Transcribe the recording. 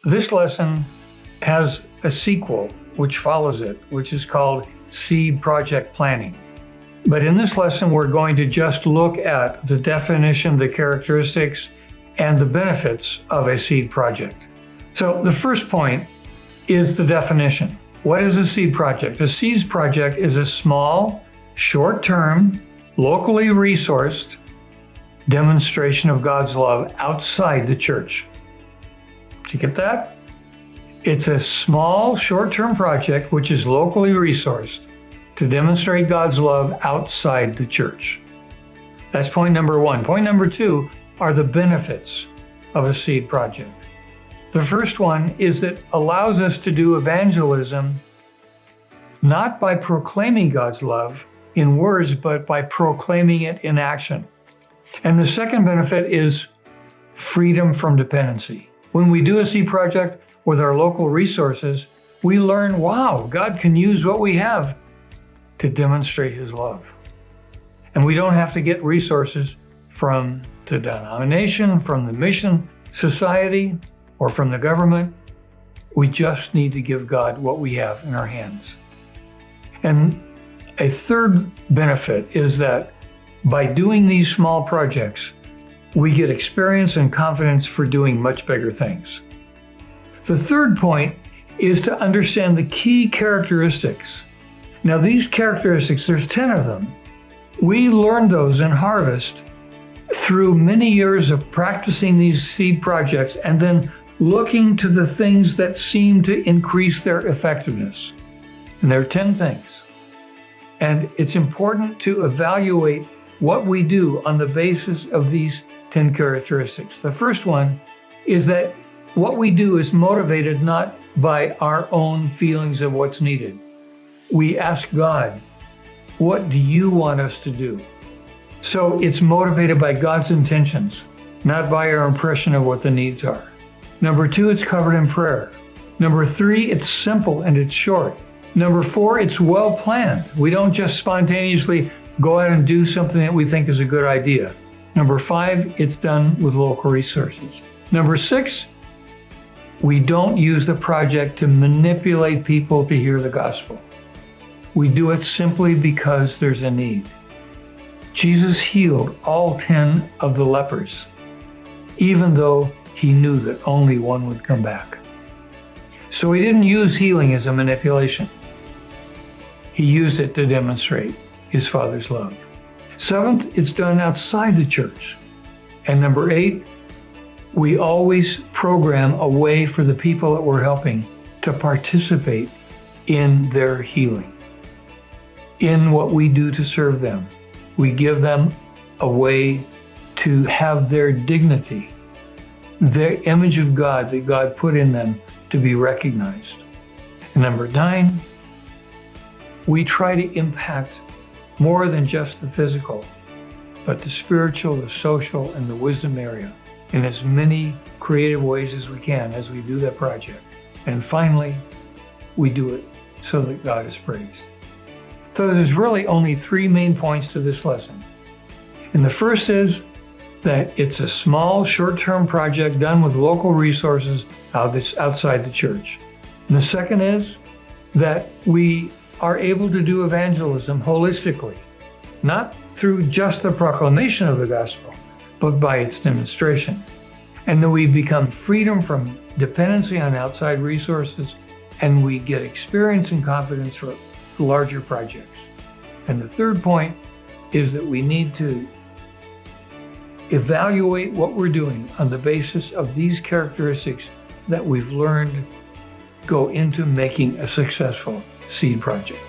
This lesson has a sequel which follows it, which is called Seed Project Planning. But in this lesson, we're going to just look at the definition, the characteristics, and the benefits of a seed project. So the first point is the definition. What is a seed project? A seed project is a small, short-term, locally resourced demonstration of God's love outside the church. Did you get that? It's a small, short-term project which is locally resourced to demonstrate God's love outside the church. That's point number one. Point number two are the benefits of a seed project. The first one is it allows us to do evangelism not by proclaiming God's love in words, but by proclaiming it in action. And the second benefit is freedom from dependency. When we do a seed project with our local resources, we learn, wow, God can use what we have to demonstrate His love. And we don't have to get resources from the denomination, from the mission society, or from the government. We just need to give God what we have in our hands. And a third benefit is that by doing these small projects, we get experience and confidence for doing much bigger things. The third point is to understand the key characteristics. Now, these characteristics, there's 10 of them. We learned those in Harvest through many years of practicing these seed projects and then looking to the things that seem to increase their effectiveness. And there are 10 things. And it's important to evaluate what we do on the basis of these 10 characteristics. The first one is that what we do is motivated not by our own feelings of what's needed. We ask God, what do you want us to do? So it's motivated by God's intentions, not by our impression of what the needs are. Number two, it's covered in prayer. Number three, it's simple and it's short. Number four, it's well planned. We don't just spontaneously go out and do something that we think is a good idea. Number five, it's done with local resources. Number six, we don't use the project to manipulate people to hear the gospel. We do it simply because there's a need. Jesus healed all 10 of the lepers, even though He knew that only one would come back. So He didn't use healing as a manipulation. He used it to demonstrate His Father's love. Seventh, it's done outside the church. And number 8, we always program a way for the people that we're helping to participate in their healing, in what we do to serve them. We give them a way to have their dignity, their image of God that God put in them to be recognized. And number 9, we try to impact more than just the physical, but the spiritual, the social, and the wisdom area in as many creative ways as we can as we do that project. And finally, we do it so that God is praised. So there's really only 3 main points to this lesson. And the first is that it's a small, short-term project done with local resources outside the church. And the second is that we are able to do evangelism holistically, not through just the proclamation of the gospel, but by its demonstration. And then we become freedom from dependency on outside resources, and we get experience and confidence for larger projects. And the third point is that we need to evaluate what we're doing on the basis of these characteristics that we've learned go into making a successful seed project.